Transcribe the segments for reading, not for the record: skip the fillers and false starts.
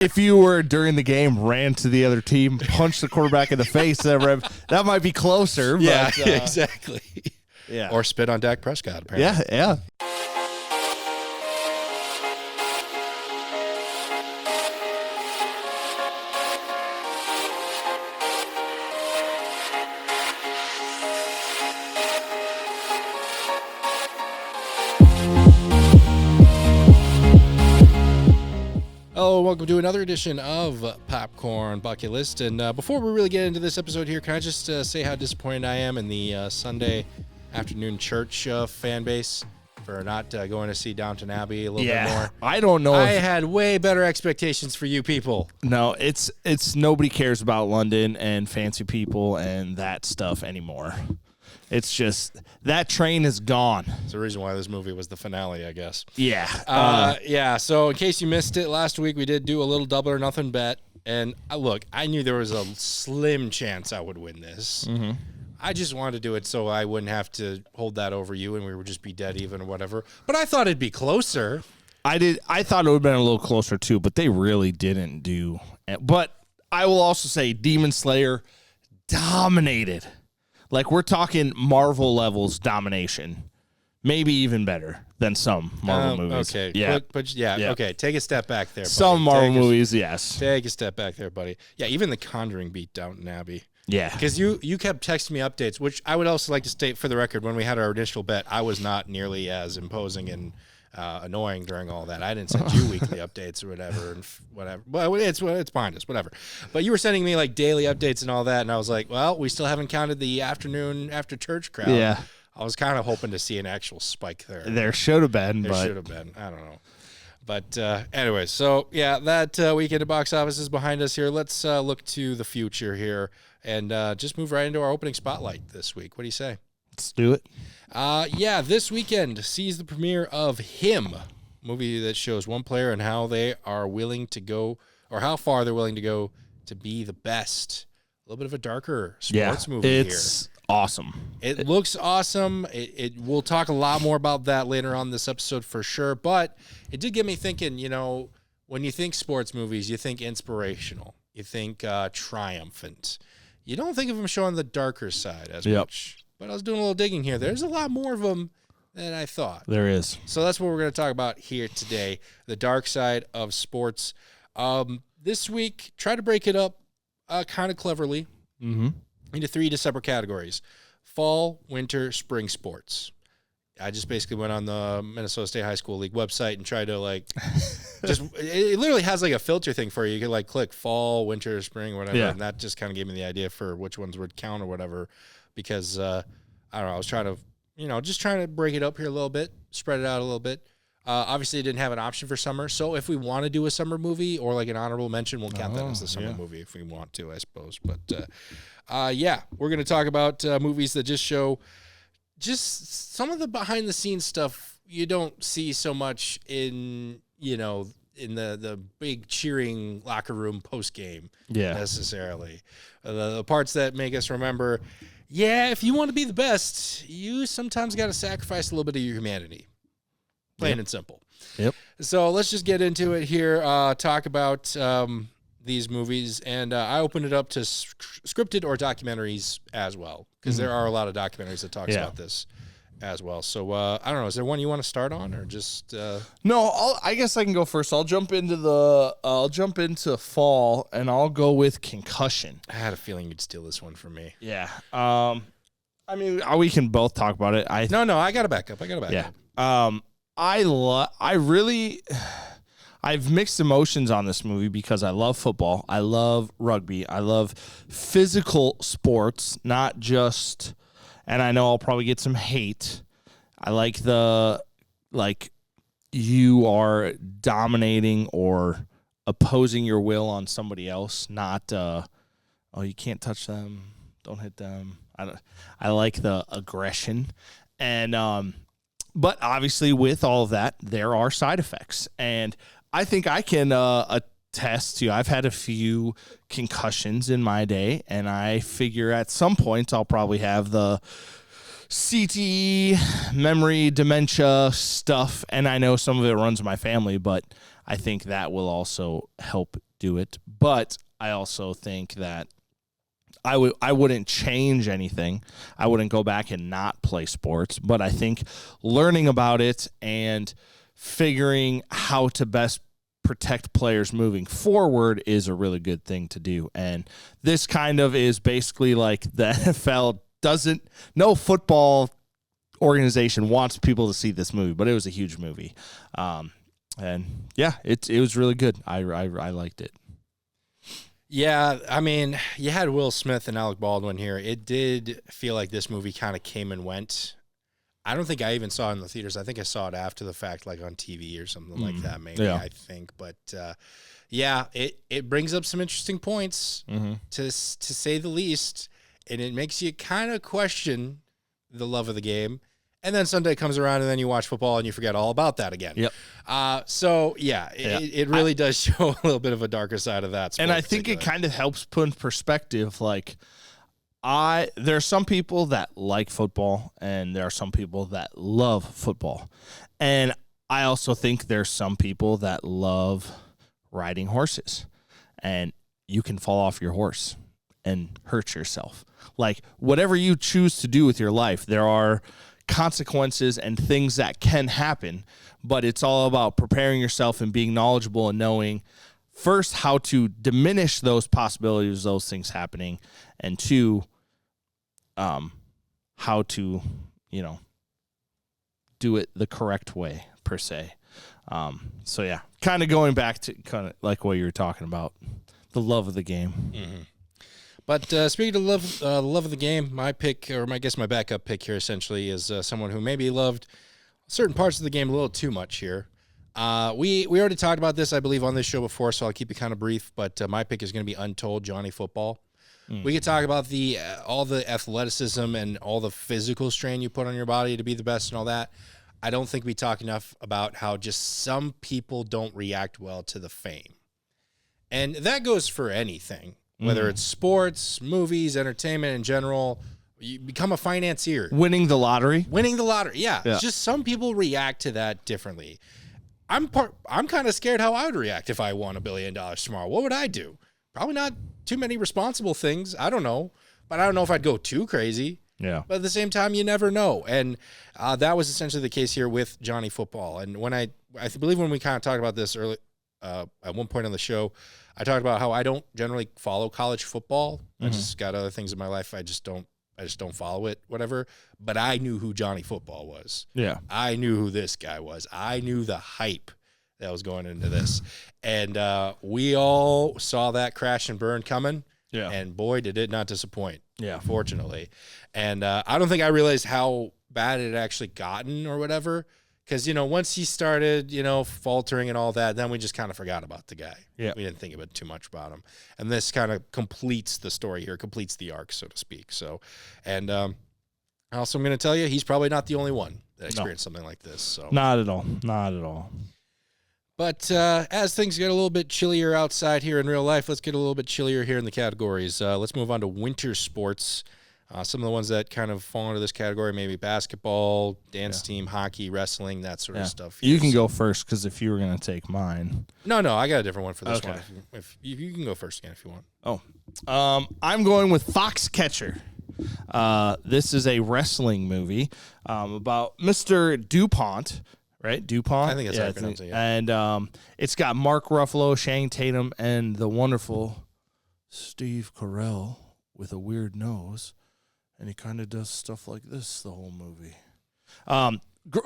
if you were during the game, ran to the other team, punched the quarterback in the face, that might be closer. Yeah, but, exactly. Yeah. Or spit on Dak Prescott, apparently. Yeah. Hello, welcome to another edition of Popcorn Bucket List. And before we really get into this episode here, can I just say how disappointed I am in the Sunday afternoon church fan base for not going to see Downton Abbey a little bit more? I don't know. I had way better expectations for you people. No, it's nobody cares about London and fancy people and that stuff anymore. It's just that train is gone. It's the reason why this movie was the finale, I guess. Yeah. Yeah. So in case you missed it, last week we did do a little double or nothing bet. And look, I knew there was a slim chance I would win this. Mm-hmm. I just wanted to do it so I wouldn't have to hold that over you and we would just be dead even or whatever. But I thought it'd be closer. I thought it would have been a little closer too, but they really didn't do. But I will also say Demon Slayer dominated. Like, we're talking Marvel levels domination. Maybe even better than some Marvel movies. Okay. Yeah. But yeah, okay. Take a step back there, buddy. Some Marvel movies, yes. Take a step back there, buddy. Yeah, even The Conjuring beat Downton Abbey. Yeah. Because you kept texting me updates, which I would also like to state for the record, when we had our initial bet, I was not nearly as imposing and annoying during all that. I didn't send you weekly updates or whatever. Well, it's behind us, whatever. But you were sending me like daily updates and all that, and I was like, well, we still haven't counted the afternoon after church crowd. Yeah. I was kind of hoping to see an actual spike there. There should have been, There should have been. I don't know. But anyway, so yeah, that weekend at box office is behind us here. Let's look to the future here and just move right into our opening spotlight this week. What do you say? Let's do it. Yeah, this weekend sees the premiere of Him, movie that shows one player and how they are willing to go, or how far they're willing to go to be the best. A little bit of a darker sports movie here. It's awesome. It looks awesome. We'll talk a lot more about that later on this episode for sure, but it did get me thinking, when you think sports movies, you think inspirational. You think triumphant. You don't think of them showing the darker side as much. But I was doing a little digging here. There's a lot more of them than I thought. There is. So that's what we're going to talk about here today, the dark side of sports. This week, try to break it up kind of cleverly into 3 separate categories: fall, winter, spring sports. I just basically went on the Minnesota State High School League website and tried to it literally has like a filter thing for you. You can click fall, winter, spring, whatever. Yeah. And that just kind of gave me the idea for which ones would count or whatever. Because, I don't know, I was trying to, just trying to break it up here a little bit, spread it out a little bit. Obviously, it didn't have an option for summer. So if we want to do a summer movie or like an honorable mention, we'll count that as the summer movie if we want to, I suppose. But, yeah, we're going to talk about movies that just show just some of the behind-the-scenes stuff you don't see so much in, in the big cheering locker room post-game necessarily. The parts that make us remember, if you want to be the best, you sometimes got to sacrifice a little bit of your humanity. Plain and simple. Yep. So let's just get into it here, talk about these movies. And I opened it up to scripted or documentaries as well, because there are a lot of documentaries that talks about this as well. So I don't know, is there one you want to start on or just No, I guess I can go first. I'll jump into fall and I'll go with concussion. I had a feeling you'd steal this one from me. Yeah. I mean, we can both talk about it. No, I got to back up. Yeah. I have mixed emotions on this movie because I love football. I love rugby. I love physical sports, not just, and I know I'll probably get some hate. I like you are dominating or opposing your will on somebody else, not, you can't touch them, don't hit them. I like the aggression. And, but obviously with all of that, there are side effects. And I think I can attest to, I've had a few concussions in my day, and I figure at some point I'll probably have the CTE, memory, dementia stuff, and I know some of it runs in my family, but I think that will also help do it. But I also think that I wouldn't change anything. I wouldn't go back and not play sports. But I think learning about it and figuring how to best protect players moving forward is a really good thing to do. And this kind of is basically like the NFL no football organization wants people to see this movie, but it was a huge movie. And yeah, it was really good. I liked it. Yeah, I mean, you had Will Smith and Alec Baldwin here. It did feel like this movie kind of came and went. I don't think I even saw it in the theaters. I think I saw it after the fact, like on TV or something like that, maybe, I think. But, yeah, it brings up some interesting points, to say the least, and it makes you kind of question the love of the game. And then Sunday comes around, and then you watch football, and you forget all about that again. Yep. So, yeah, it really does show a little bit of a darker side of that sport. And I think it kind of helps put in perspective, like, there are some people that like football, and there are some people that love football. And I also think there's some people that love riding horses. And you can fall off your horse and hurt yourself. Like, whatever you choose to do with your life, there are consequences and things that can happen, but it's all about preparing yourself and being knowledgeable and knowing, first, how to diminish those possibilities, those things happening, and two, how to, do it the correct way, per se. So yeah, kind of going back to kind of like what you were talking about, the love of the game. Mm-hmm. But speaking of love of the game, my pick, or I guess my backup pick here essentially is someone who maybe loved certain parts of the game a little too much here. We already talked about this, I believe, on this show before, so I'll keep it kind of brief. But my pick is going to be Untold Johnny Football. We could talk about all the athleticism and all the physical strain you put on your body to be the best and all that. I don't think we talk enough about how just some people don't react well to the fame. And that goes for anything. Whether it's sports, movies, entertainment in general, you become a financier. Winning the lottery, yeah. It's just some people react to that differently. I'm kind of scared how I would react if I won $1 billion tomorrow. What would I do? Probably not too many responsible things. I don't know. But I don't know if I'd go too crazy. Yeah. But at the same time, you never know. And that was essentially the case here with Johnny Football. And when I believe when we kind of talked about this early, at one point on the show, I talked about how I don't generally follow college football. I just got other things in my life. I just don't follow it, whatever. But I knew who Johnny Football was. Yeah. I knew who this guy was. I knew the hype that was going into this. And we all saw that crash and burn coming. Yeah. And boy, did it not disappoint. Yeah. Fortunately. And I don't think I realized how bad it had actually gotten or whatever. Because, once he started, faltering and all that, then we just kind of forgot about the guy. Yeah. We didn't think about too much about him. And this kind of completes the story here, completes the arc, so to speak. So, and also I'm going to tell you, he's probably not the only one that experienced something like this. So Not at all. Not at all. But as things get a little bit chillier outside here in real life, let's get a little bit chillier here in the categories. Let's move on to winter sports. Some of the ones that kind of fall into this category, maybe basketball, dance team, hockey, wrestling, that sort of stuff. You can go first, because if you were going to take mine. No, I got a different one for this one. If you can go first again if you want. I'm going with Foxcatcher. This is a wrestling movie about Mr. DuPont, right? DuPont? I think that's how you pronounce it, yeah. And it's got Mark Ruffalo, Channing Tatum, and the wonderful Steve Carell with a weird nose. And he kind of does stuff like this the whole movie.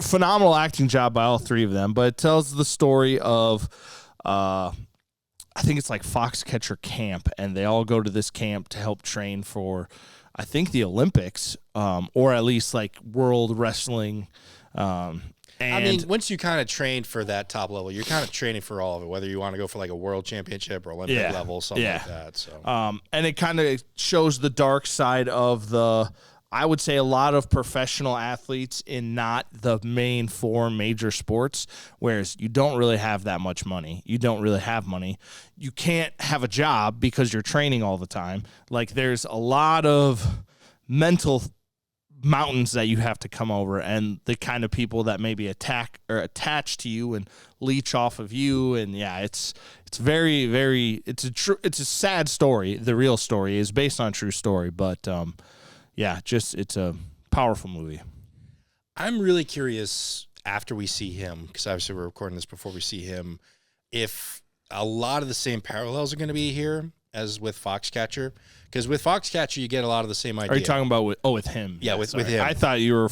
Phenomenal acting job by all three of them, but it tells the story of, I think it's like Foxcatcher Camp, and they all go to this camp to help train for, I think, the Olympics, or at least like world wrestling. I mean, once you kind of train for that top level, you're kind of training for all of it, whether you want to go for like a world championship or Olympic level, something like that. So, and it kind of shows the dark side of I would say, a lot of professional athletes in not the main four major sports, whereas you don't really have that much money. You don't really have money. You can't have a job because you're training all the time. Like, there's a lot of mental mountains that you have to come over, and the kind of people that maybe attack or attach to you and leech off of you. And yeah, it's very, very, it's a sad story. The real story is based on a true story, but yeah, it's a powerful movie. I'm really curious after we see him, because obviously we're recording this before we see him, if a lot of the same parallels are going to be here as with Foxcatcher. Because with Foxcatcher, you get a lot of the same idea. Are you talking about with him? Yeah, with him. I thought you were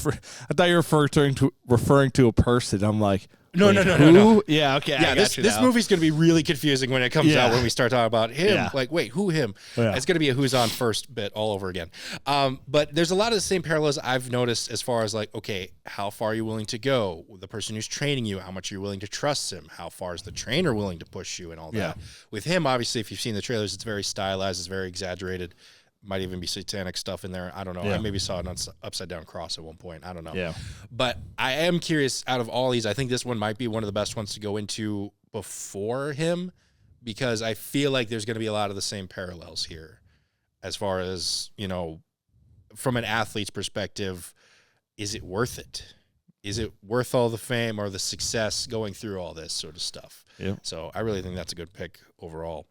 referring to a person. I'm like, No. Yeah, okay. Yeah, this movie's going to be really confusing when it comes out, when we start talking about him. Yeah. Like, wait, who him? Yeah. It's going to be a who's on first bit all over again. But there's a lot of the same parallels I've noticed as far as like, okay, how far are you willing to go? The person who's training you, how much are you willing to trust him? How far is the trainer willing to push you and all that? Yeah. With him, obviously, if you've seen the trailers, it's very stylized. It's very exaggerated. Might even be satanic stuff in there. I don't know. Yeah. I maybe saw an upside down cross at one point. I don't know. Yeah. But I am curious, out of all these, I think this one might be one of the best ones to go into before him, because I feel like there's going to be a lot of the same parallels here as far as, from an athlete's perspective, is it worth it? Is it worth all the fame or the success going through all this sort of stuff? Yeah. So I really think that's a good pick overall.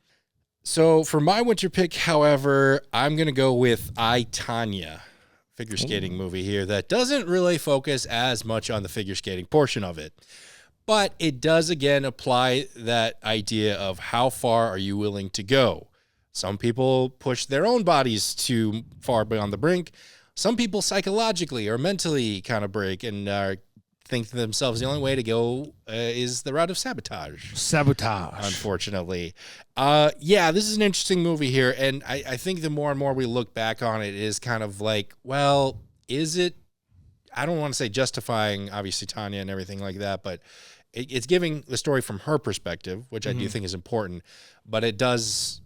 So for my winter pick, however, I'm going to go with I, Tonya, figure skating movie here that doesn't really focus as much on the figure skating portion of it. But it does, again, apply that idea of how far are you willing to go. Some people push their own bodies too far beyond the brink. Some people psychologically or mentally kind of break and think to themselves the only way to go is the route of sabotage. Unfortunately. Yeah, this is an interesting movie here, and I think the more and more we look back on it is kind of like, well, is it, I don't want to say justifying, obviously, Tonya and everything like that, but it's giving the story from her perspective, which I do think is important, but it does,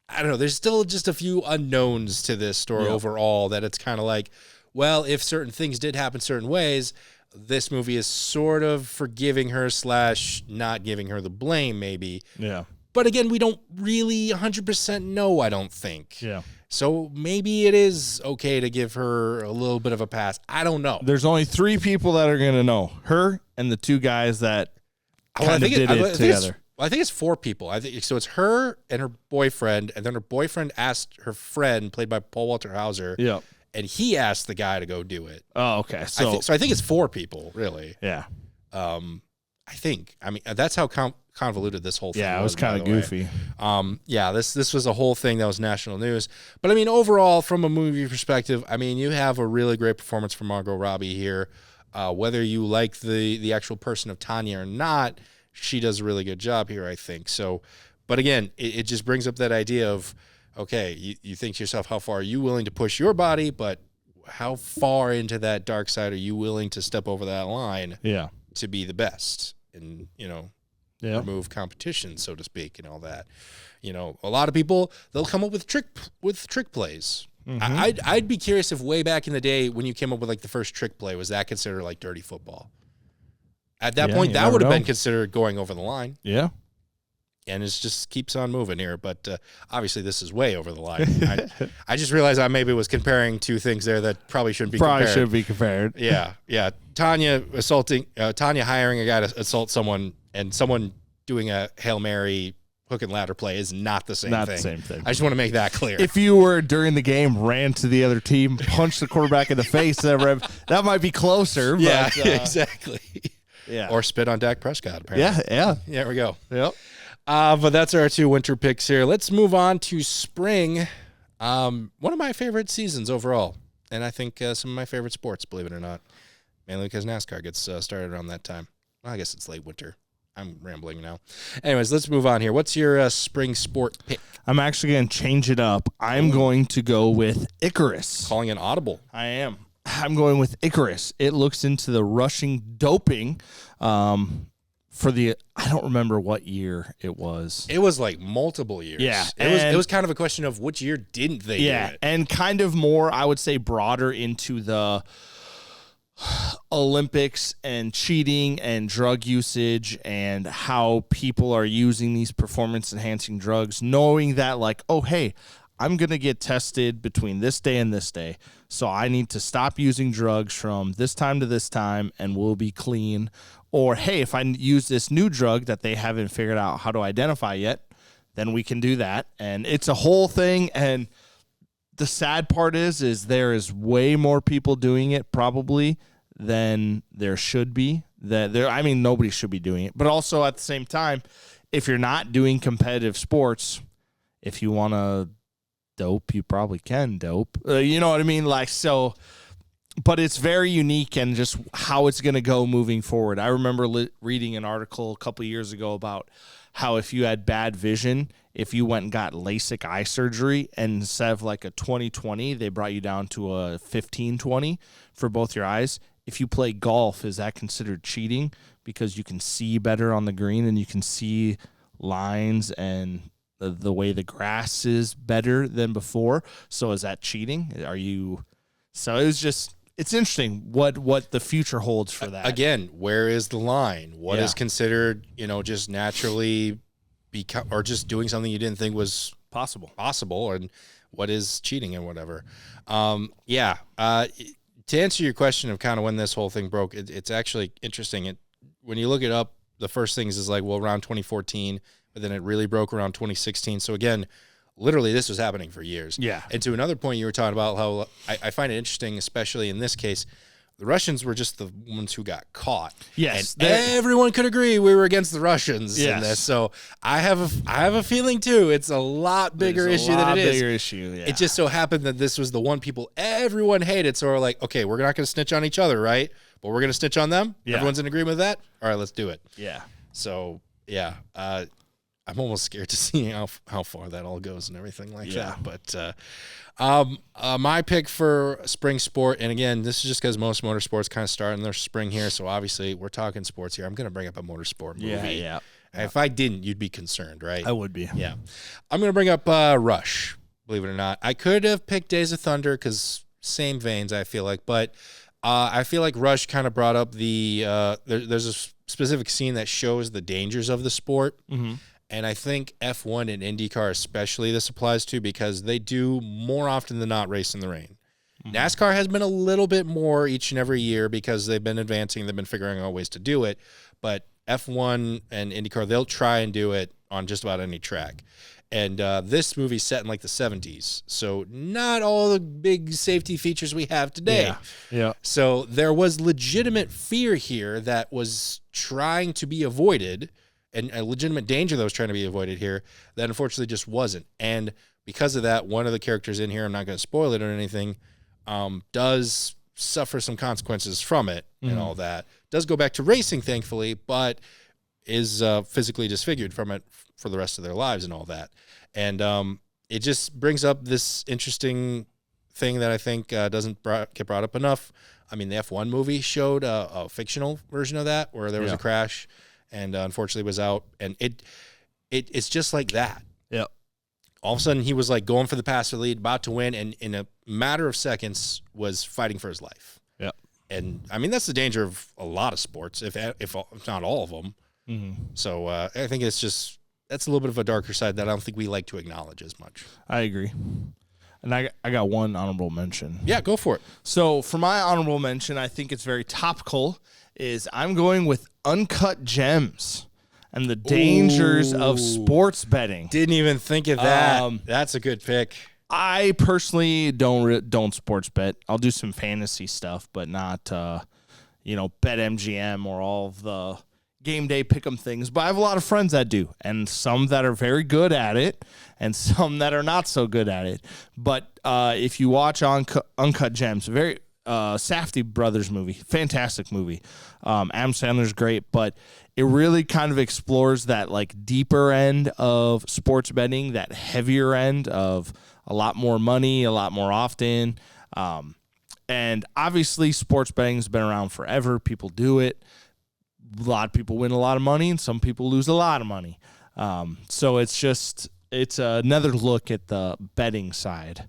I don't know, there's still just a few unknowns to this story overall that it's kind of like, well, if certain things did happen certain ways, this movie is sort of forgiving her / not giving her the blame, maybe. Yeah. But again, we don't really 100% know, I don't think. Yeah. So maybe it is okay to give her a little bit of a pass. I don't know. There's only 3 people that are going to know. Her and the 2 guys that kind of did it together. I think it's 4 people. I think so. It's her and her boyfriend, and then her boyfriend asked her friend, played by Paul Walter Hauser, and he asked the guy to go do it. Oh, okay. So I think it's 4 people, really. Yeah. I think. I mean, that's how convoluted this whole thing was. Yeah, it was kind of goofy. Yeah, this was a whole thing that was national news. But, I mean, overall, from a movie perspective, I mean, you have a really great performance from Margot Robbie here. Whether you like the actual person of Tonya or not, she does a really good job here, I think. So, but again, it just brings up that idea of, okay, you think to yourself, how far are you willing to push your body, but how far into that dark side are you willing to step over that line to be the best and, remove competition, so to speak, and all that. A lot of people, they'll come up with trick plays. Mm-hmm. I'd be curious if way back in the day when you came up with like the first trick play, was that considered like dirty football? At that point, that would have been considered going over the line. Yeah. And it just keeps on moving here. But obviously, this is way over the line. I just realized I maybe was comparing 2 things there that probably shouldn't be compared. Should be compared. Yeah. Tonya hiring a guy to assault someone and someone doing a Hail Mary hook and ladder play is not the same thing. Not the same thing. I just want to make that clear. If you were during the game, ran to the other team, punched the quarterback in the face, that might be closer. Yeah, but, exactly. Yeah. Or spit on Dak Prescott, apparently. Yeah. There we go. Yep. But that's our 2 winter picks here. Let's move on to spring. One of my favorite seasons overall. And I think some of my favorite sports, believe it or not. Mainly because NASCAR gets started around that time. Well, I guess it's late winter. I'm rambling now. Anyways, let's move on here. What's your spring sport pick? I'm actually going to change it up. I'm going to go with Icarus. Calling an audible. I am. I'm going with Icarus. It looks into the rushing doping for the, I don't remember what year it was. It was like multiple years. Yeah. It was kind of a question of which year didn't they do it? And kind of more, I would say, broader into the Olympics and cheating and drug usage and how people are using these performance-enhancing drugs, knowing that, like, oh, hey, I'm going to get tested between this day and this day. So I need to stop using drugs from this time to this time and we'll be clean. Or, hey, if I use this new drug that they haven't figured out how to identify yet, then we can do that. And it's a whole thing. And the sad part is there is way more people doing it probably than there should be. Nobody should be doing it. But also at the same time, if you're not doing competitive sports, if you want to dope, you probably can dope. You know what I mean? But it's very unique and just how it's going to go moving forward. I remember reading an article a couple of years ago about how if you had bad vision, if you went and got LASIK eye surgery and instead of like a 20/20, they brought you down to a 15/20 for both your eyes. If you play golf, is that considered cheating because you can see better on the green and you can see lines and the way the grass is better than before? So is that cheating? So it's interesting what the future holds for that. Again, where is the line? What is considered, just naturally or just doing something you didn't think was possible, and what is cheating and whatever. To answer your question of kind of when this whole thing broke, it's actually interesting. When you look it up, the first things is around 2014, but then it really broke around 2016. So again, literally this was happening for years. Yeah. And to another point, you were talking about how I find it interesting, especially in this case, the Russians were just the ones who got caught. Yes. And everyone could agree we were against the Russians in this. So I have a feeling too, it's a lot bigger issue than it is. Bigger issue, yeah. It just so happened that this was the one people everyone hated. So we're like, okay, we're not going to snitch on each other, right? But we're going to snitch on them. Yeah. Everyone's in agreement with that. All right, let's do it. Yeah. So yeah, I'm almost scared to see how far that all goes and everything like that. But my pick for spring sport, and again, this is just because most motorsports kind of start in their spring here. So obviously, we're talking sports here. I'm going to bring up a motorsport movie. Yeah. If I didn't, you'd be concerned, right? I would be. Yeah. I'm going to bring up Rush. Believe it or not, I could have picked Days of Thunder because same veins. I feel like, but I feel like Rush kind of brought up the. There's a specific scene that shows the dangers of the sport. Mm-hmm. And I think F1 and IndyCar especially this applies to because they do more often than not race in the rain. Mm-hmm. NASCAR has been a little bit more each and every year because they've been advancing. They've been figuring out ways to do it. But F1 and IndyCar, they'll try and do it on just about any track. And this movie's set in the 70s. So not all the big safety features we have today. Yeah. So there was legitimate fear here that was trying to be avoided, and a legitimate danger that was trying to be avoided here that unfortunately just wasn't. And because of that, one of the characters in here, I'm not going to spoil it or anything, does suffer some consequences from it and all that. Does go back to racing, thankfully, but is physically disfigured from it for the rest of their lives and all that. And it just brings up this interesting thing that I think doesn't get brought up enough. I mean, the F1 movie showed a fictional version of that where there was a crash and unfortunately was out. And it's just like that. Yeah. All of a sudden, he was going for the pass for the lead, about to win, and in a matter of seconds was fighting for his life. Yeah. And I mean, that's the danger of a lot of sports, if not all of them. Mm-hmm. So I think that's a little bit of a darker side that I don't think we like to acknowledge as much. I agree. And I got one honorable mention. Yeah, go for it. So for my honorable mention, I think it's very topical, is I'm going with Uncut Gems and the dangers of sports betting. Didn't even think of that. That's a good pick. I personally don't sports bet. I'll do some fantasy stuff, but not bet MGM or all of the game day pick'em things. But I have a lot of friends that do, and some that are very good at it, and some that are not so good at it. But if you watch Uncut Gems, very Safdie brothers movie, fantastic movie. Adam Sandler's great, but it really kind of explores that deeper end of sports betting, that heavier end of a lot more money, a lot more often. And obviously sports betting's been around forever. People do it. A lot of people win a lot of money and some people lose a lot of money. So it's another look at the betting side.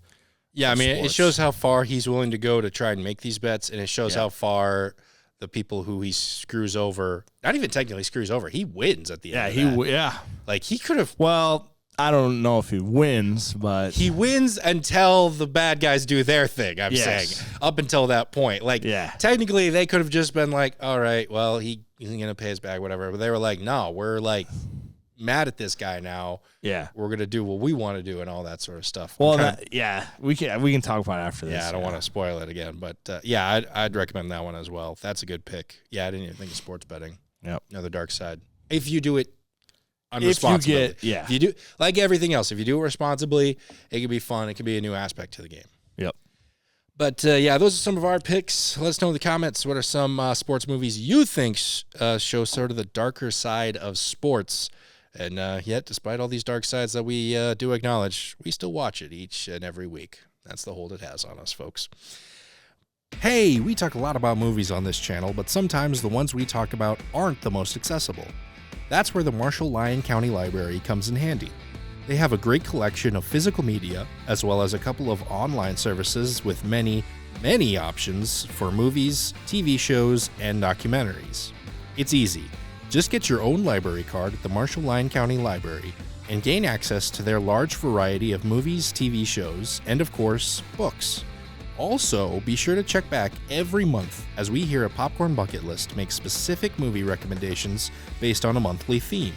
Yeah, I mean, it shows how far he's willing to go to try and make these bets, and it shows how far the people who he screws over, not even technically screws over, he wins at the end. He could have. Well, I don't know if he wins, but He wins until the bad guys do their thing, I'm Yes. saying. Up until that point. Like, Yeah. technically, they could have just been like, all right, well, he's going to pay us back, whatever. But they were like, no, we're, like, mad at this guy now. yeah. We're going to do what we want to do and all that sort of stuff. Well, we can talk about it after this. Yeah, I don't want to spoil it again. But, yeah, I'd recommend that one as well. That's a good pick. Yeah, I didn't even think of sports betting. Yep. Another Darkside. If you do it If you responsibly. get, If you do, like everything else, if you do it responsibly, it can be fun. It can be a new aspect to the game. Yep. But, yeah, those are some of our picks. Let us know in the comments what are some sports movies you think show sort of the darker side of sports. And yet, despite all these dark sides that we do acknowledge, we still watch it each and every week. That's the hold it has on us, folks. Hey, we talk a lot about movies on this channel, but sometimes the ones we talk about aren't the most accessible. That's where the Marshall-Lyon County Library comes in handy. They have a great collection of physical media, as well as a couple of online services with many, many options for movies, TV shows, and documentaries. It's easy. Just get your own library card at the Marshall-Lyon County Library and gain access to their large variety of movies, TV shows, and of course, books. Also, be sure to check back every month as we here at Popcorn Bucket List make specific movie recommendations based on a monthly theme.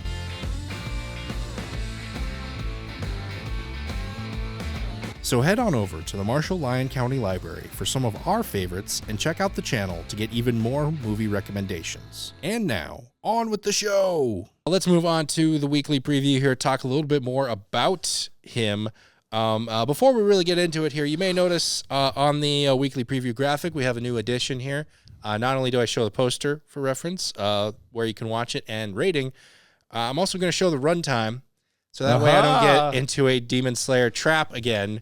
So head on over to the Marshall-Lyon County Library for some of our favorites and check out the channel to get even more movie recommendations. And now, on with the show! Let's move on to the weekly preview here, talk a little bit more about him. Before we really get into it here, you may notice on the weekly preview graphic, we have a new addition here. Not only do I show the poster for reference, where you can watch it and rating, I'm also going to show the runtime, so that way I don't get into a Demon Slayer trap again.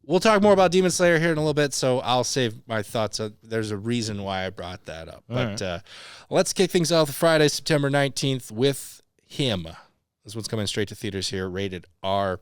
We'll talk more about Demon Slayer here in a little bit, so I'll save my thoughts. There's a reason why I brought that up. But let's kick things off Friday, September 19th with him. This one's coming straight to theaters here, rated R.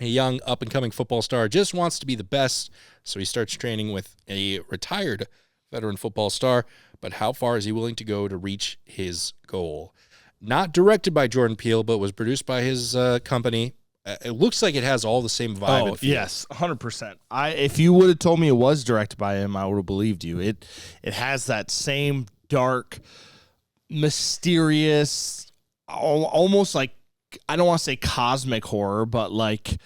A young up-and-coming football star just wants to be the best, so he starts training with a retired veteran football star. But how far is he willing to go to reach his goal? Not directed by Jordan Peele, but was produced by his company. It looks like it has all the same vibe. Oh, yes, 100%. If you would have told me it was directed by him, I would have believed you. It has that same dark, mysterious, almost like, I don't want to say cosmic horror, but like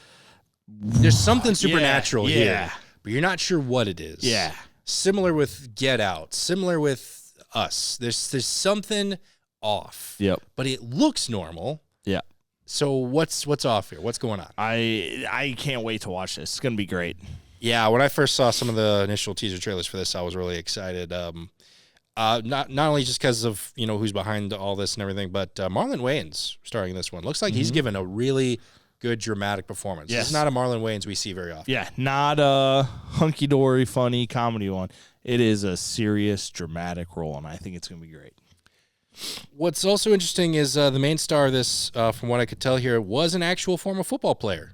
there's something supernatural yeah, here, but you're not sure what it is. Yeah. Similar with Get Out, similar with Us. There's something off. Yep. But it looks normal. Yeah. So what's off here? What's going on? I can't wait to watch this. It's going to be great. Yeah, when I first saw some of the initial teaser trailers for this, I was really excited. Not only just because of who's behind all this and everything, but Marlon Wayans starring in this one. Looks like he's given a really good dramatic performance. Yes. This is not a Marlon Wayans we see very often. Yeah, not a hunky-dory, funny comedy one. It is a serious, dramatic role, and I think it's going to be great. What's also interesting is the main star of this, from what I could tell here, was an actual former football player.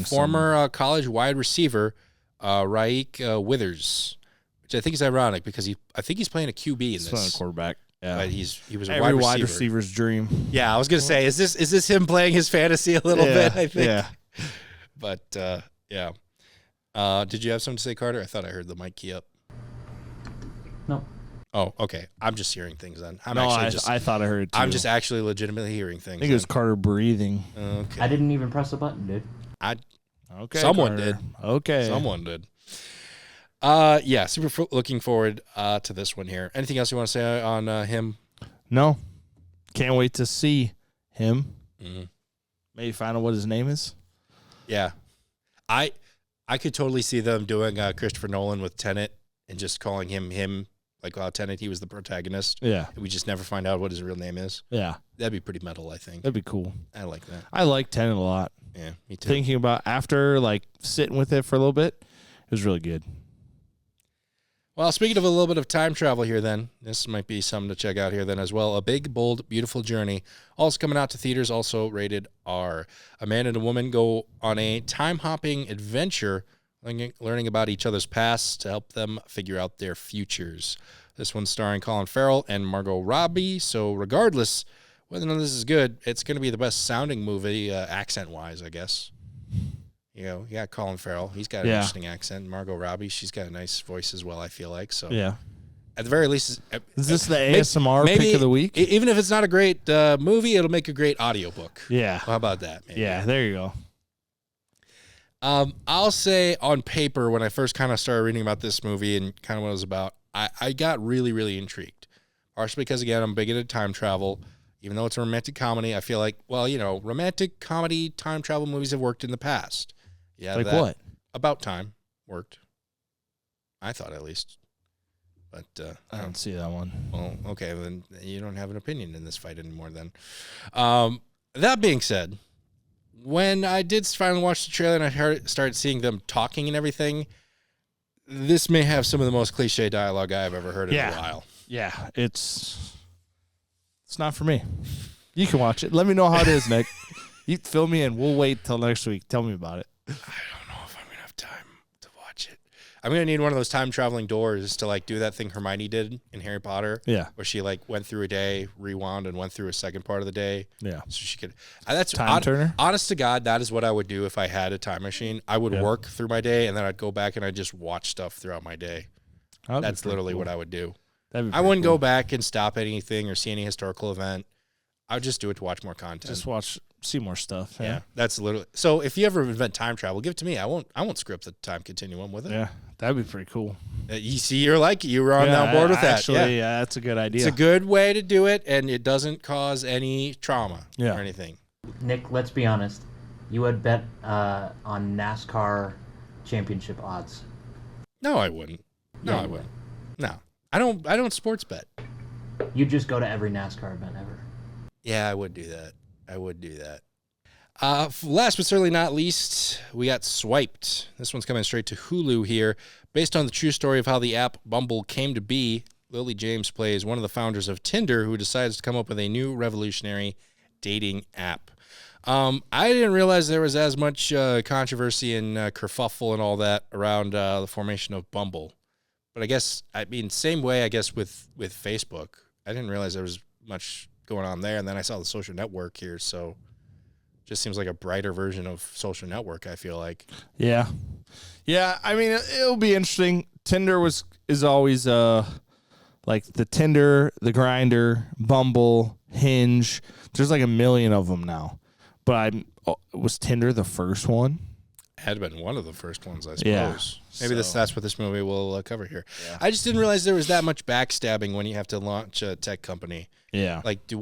Former college wide receiver, Raik Withers, which I think is ironic because I think he's playing a QB in this. He's a quarterback. Yeah. But he was a Every wide receiver. receiver's dream. Yeah, I was going to say, is this him playing his fantasy a little bit, I think? Yeah. But, yeah. Did you have something to say, Carter? I thought I heard the mic key up. No. Oh, okay. I'm just hearing things then. I thought I heard it too. I'm just actually legitimately hearing things. I think it was Carter breathing. Okay. I didn't even press a button, dude. Okay. Someone Carter. did. Okay. Someone did. Yeah, super looking forward to this one here. Anything else you want to say on him? No. Can't wait to see him. Mm-hmm. Maybe find out what his name is. Yeah. I could totally see them doing Christopher Nolan with Tenet and just calling him. Like Tenet, he was the protagonist. Yeah. We just never find out what his real name is. Yeah. That'd be pretty metal, I think. That'd be cool. I like that. I like Tenet a lot. Yeah, me too. Thinking about after, sitting with it for a little bit, it was really good. Well, speaking of a little bit of time travel here then, this might be something to check out here then as well. A Big, Bold, Beautiful Journey. Also coming out to theaters, also rated R. A man and a woman go on a time-hopping adventure, learning about each other's past to help them figure out their futures. This one's starring Colin Farrell and Margot Robbie, so regardless whether or not this is good, it's going to be the best sounding movie accent-wise, I guess. You know, yeah, Colin Farrell, he's got an interesting accent. Margot Robbie, she's got a nice voice as well, I feel like. So Yeah. at the very least, Is this the ASMR maybe pick of the week? Even if it's not a great movie, it'll make a great audiobook. Yeah. How about that? Maybe? Yeah, there you go. I'll say on paper, when I first kind of started reading about this movie and kind of what it was about, I got really, really intrigued. Partially because, again, I'm big into time travel. Even though it's a romantic comedy, I feel like, well, you know, romantic comedy time travel movies have worked in the past. Yeah, Like what? About Time worked. I thought, at least. But I don't see that one. well, okay, then you don't have an opinion in this fight anymore then. That being said, when I did finally watch the trailer and I started seeing them talking and everything, this may have some of the most cliche dialogue I've ever heard in a while. Yeah, it's not for me. You can watch it. Let me know how it is, Nick. You fill me in. We'll wait till next week. Tell me about it. I don't know if I'm going to have time to watch it. I'm going to need one of those time-traveling doors to, like, do that thing Hermione did in Harry Potter. Yeah. Where she, like, went through a day, rewound, and went through a second part of the day. Yeah. So she could... That's Time turner? Honest to God, that is what I would do if I had a time machine. I would Yeah. work through my day, and then I'd go back and I'd just watch stuff throughout my day. That's literally what I would do. I wouldn't go back and stop anything or see any historical event. I would just do it to watch more content. Just see more stuff. Yeah, that's literally. So if you ever invent time travel, give it to me. I won't script the time continuum with it. Yeah, that'd be pretty cool. You see, you were on board with that. Actually, yeah, that's a good idea. It's a good way to do it, and it doesn't cause any trauma or anything. Nick, let's be honest. You would bet on NASCAR championship odds. No, I wouldn't. No, I wouldn't. No, I don't sports bet. You'd just go to every NASCAR event ever. Yeah, I would do that. Last but certainly not least, we got Swiped. This one's coming straight to Hulu here. Based on the true story of how the app Bumble came to be, Lily James plays one of the founders of Tinder who decides to come up with a new revolutionary dating app. I didn't realize there was as much controversy and kerfuffle and all that around the formation of Bumble. But same way, with Facebook. I didn't realize there was much going on there, and then I saw the Social Network here, so just seems like a brighter version of Social Network, I feel like. Yeah. I mean, it'll be interesting. Tinder is always like the Tinder, the Grindr, Bumble, Hinge. There's like a million of them now. But was Tinder the first one? Had been one of the first ones, I suppose. Yeah, Maybe that's what this movie will cover here. Yeah. I just didn't realize there was that much backstabbing when you have to launch a tech company. Yeah. Like, do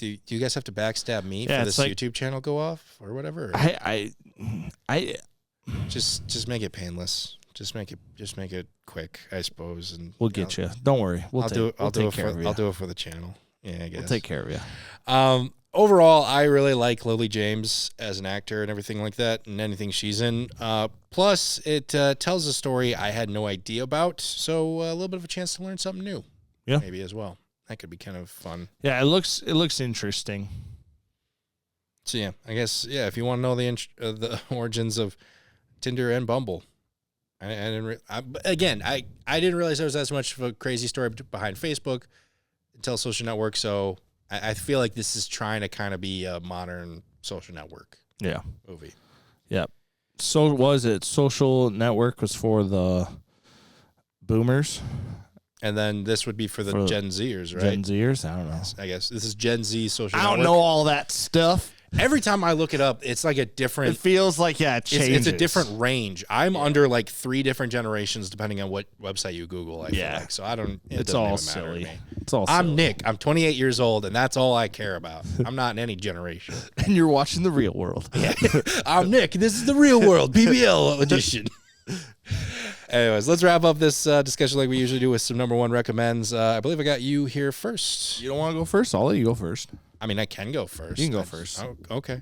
you guys have to backstab me for this YouTube channel go off or whatever? I just make it painless. Just make it quick, I suppose. And we'll get you. Don't worry. I'll do it for the channel. Yeah, I guess. We'll take care of you. Overall, I really like Lily James as an actor and everything like that, and anything she's in. Plus, it tells a story I had no idea about, so a little bit of a chance to learn something new. Yeah, maybe as well. That could be kind of fun. Yeah, it looks interesting. So yeah, I guess if you want to know the origins of Tinder and Bumble, I didn't realize there was as much of a crazy story behind Facebook until Social Network. So I feel like this is trying to kind of be a modern Social Network movie. Yeah. So was it Social Network was for the boomers? And then this would be for the Gen Zers, right? Gen Zers? I don't know. I guess this is Gen Z Social Network. I don't know all that stuff. Every time I look it up, it's like a different... It feels like, it changes. It's a different range. I'm under like 3 different generations depending on what website you Google, I feel like. So I don't... It's all silly. It's all silly. I'm Nick. I'm 28 years old, and that's all I care about. I'm not in any generation. And you're watching The Real World. Yeah. I'm Nick. This is The Real World, BBL edition. Anyways, let's wrap up this discussion like we usually do with some number one recommends. I believe I got you here first. You don't want to go first? I'll let you go first. I mean, I can go first. You can go first. Oh, okay.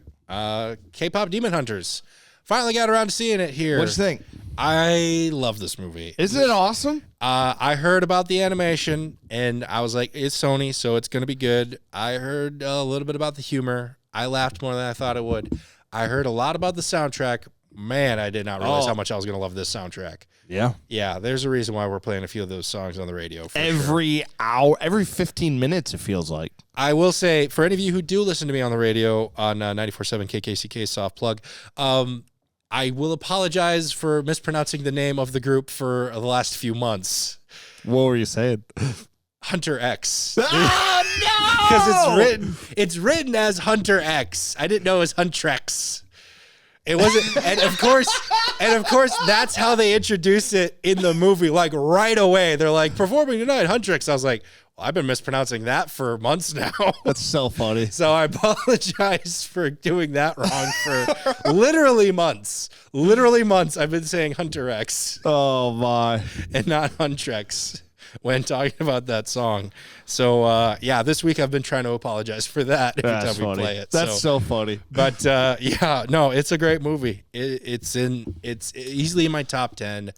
K-pop Demon Hunters. Finally got around to seeing it here. What'd you think? I love this movie. Isn't it awesome? I heard about the animation, and I was like, it's Sony, so it's going to be good. I heard a little bit about the humor. I laughed more than I thought it would. I heard a lot about the soundtrack, man, I did not realize how much I was going to love this soundtrack. Yeah. Yeah, there's a reason why we're playing a few of those songs on the radio. Every hour, every 15 minutes, it feels like. I will say, for any of you who do listen to me on the radio on 94.7 KKCK, soft plug, I will apologize for mispronouncing the name of the group for the last few months. What were you saying? Hunter X. Oh, Because it's written as Hunter X. I didn't know it was Huntrex. It wasn't, and of course, that's how they introduce it in the movie. Like right away, they're like, performing tonight, Huntrex. I was like, well, I've been mispronouncing that for months now. That's so funny. So I apologize for doing that wrong for literally months. Literally months. I've been saying Hunter X. Oh my, and not Huntrex when talking about that song. So, yeah, this week I've been trying to apologize for that every time we play it. That's so funny. But, yeah, no, it's a great movie. It's easily in my top 10.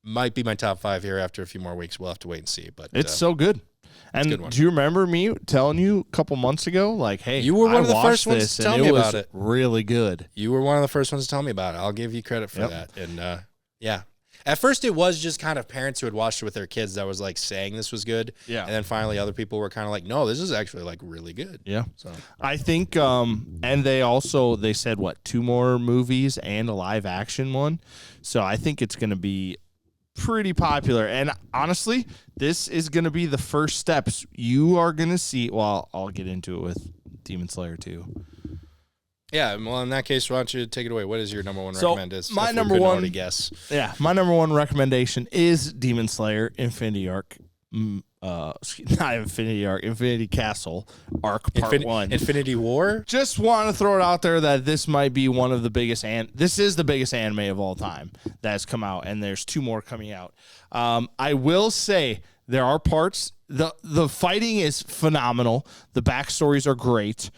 Might be my top 5 here after a few more weeks. We'll have to wait and see. But it's so good. And good one. Do you remember me telling you a couple months ago, like, hey, you were one of the first ones to tell me about it. Really good. You were one of the first ones to tell me about it. I'll give you credit for that. And, yeah. At first, it was just kind of parents who had watched it with their kids that was like saying this was good. Yeah. And then finally, other people were kind of like, no, this is actually like really good. Yeah. So I think, and they said, what, 2 more movies and a live action one. So I think it's going to be pretty popular. And honestly, this is going to be the first steps you are going to see. Well, I'll get into it with Demon Slayer 2. Yeah, well, in that case, why don't you take it away? What is your number one recommendation? My number one, my number one recommendation is Demon Slayer Infinity Arc. Not Infinity Arc, Infinity Castle Arc Part 1. Infinity War? Just want to throw it out there that this might be one of the biggest, this is the biggest anime of all time that has come out, and there's 2 more coming out. I will say there are parts, the fighting is phenomenal. The backstories are great.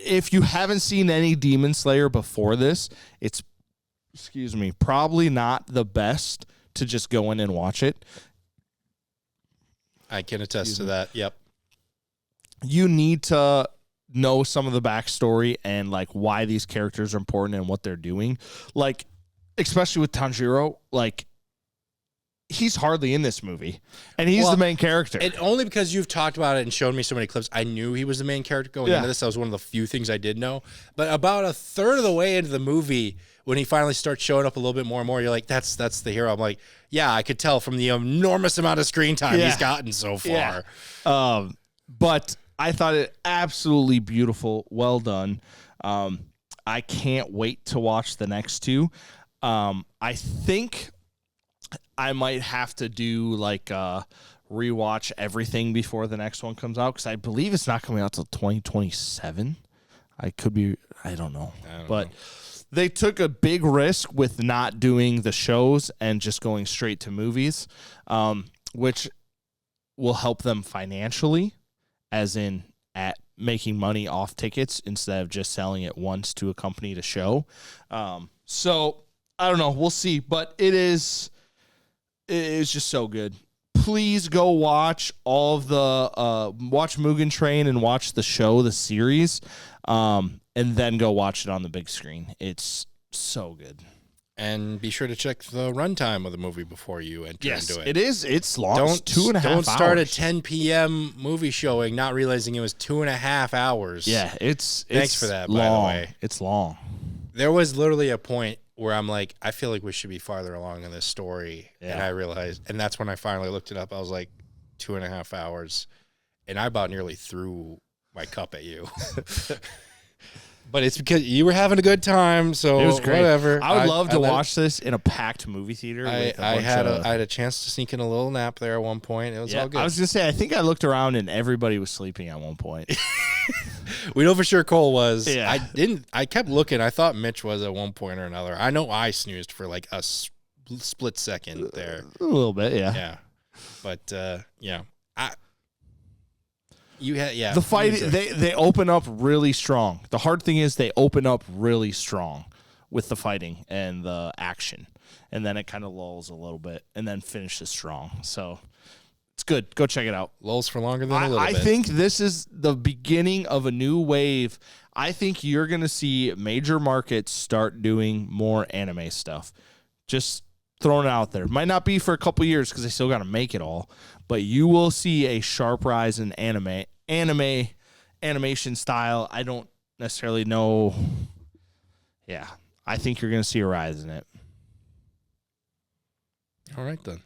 If you haven't seen any Demon Slayer before this, it's, probably not the best to just go in and watch it. I can attest to that. Yep. You need to know some of the backstory and like why these characters are important and what they're doing. Like, especially with Tanjiro, like, he's hardly in this movie, and he's the main character. And only because you've talked about it and shown me so many clips, I knew he was the main character going into this. That was one of the few things I did know. But about a third of the way into the movie, when he finally starts showing up a little bit more and more, you're like, that's the hero. I'm like, yeah, I could tell from the enormous amount of screen time he's gotten so far. Yeah. But I thought it absolutely beautiful. Well done. I can't wait to watch the next 2. I think I might have to do like rewatch everything before the next one comes out, because I believe it's not coming out till 2027. I could be, I don't know. But they took a big risk with not doing the shows and just going straight to movies, which will help them financially, as in at making money off tickets instead of just selling it once to a company to show. So I don't know. We'll see. But it is just so good. Please go watch all of the watch Mugen Train and watch the show, the series, and then go watch it on the big screen. It's so good. And be sure to check the runtime of the movie before you enter into it. It's long. It's 2.5 hours. Don't start a 10 p.m. movie showing not realizing it was 2.5 hours. Yeah, thanks for that, long. by the way. It's long. There was literally a point where I'm like, I feel like we should be farther along in this story. Yeah. And I realized, and that's when I finally looked it up. I was like, 2.5 hours. And I about nearly threw my cup at you. But it's because you were having a good time, so it was great. Whatever. I would love to watch this in a packed movie theater. I had a chance to sneak in a little nap there at one point. It was all good. I was gonna say, I think I looked around and everybody was sleeping at one point. We know for sure Cole was. Yeah. I kept looking. I thought Mitch was at one point or another. I know I snoozed for like a split second there. A little bit, yeah. Yeah. But yeah. The fight, they open up really strong. The hard thing is they open up really strong with the fighting and the action, and then it kind of lulls a little bit and then finishes strong. So it's good. Go check it out. Lulls for longer than a little bit. I think this is the beginning of a new wave. I think you're going to see major markets start doing more anime stuff. Just throwing it out there. Might not be for a couple years because they still got to make it all, but you will see a sharp rise in animation style. I don't necessarily know. Yeah, I think you're going to see a rise in it. All right, then.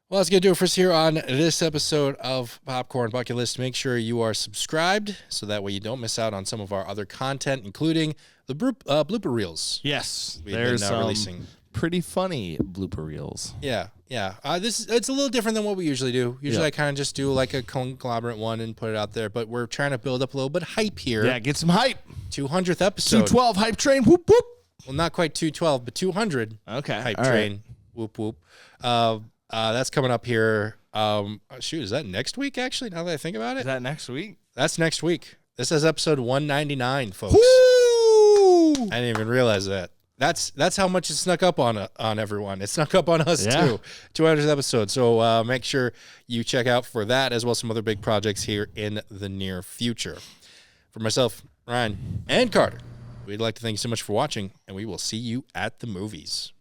Well, that's going to do it for us here on this episode of Popcorn Bucket List. Make sure you are subscribed so that way you don't miss out on some of our other content, including the blooper reels. Yes, We've there's been releasing. Pretty funny blooper reels. Yeah. It's a little different than what we usually do. Usually I kind of just do like a conglomerate one and put it out there, but we're trying to build up a little bit of hype here. Yeah, get some hype. 200th episode. 212 hype train. Whoop, whoop. Well, not quite 212, but 200. Okay. Hype all train. right. Whoop, whoop. That's coming up here. Is that next week, actually, now that I think about it? Is that next week? That's next week. This is episode 199, folks. Woo! I didn't even realize that. That's how much it snuck up on everyone. It snuck up on us, too. 200th episode. So make sure you check out for that, as well as some other big projects here in the near future. For myself, Ryan, and Carter, we'd like to thank you so much for watching, and we will see you at the movies.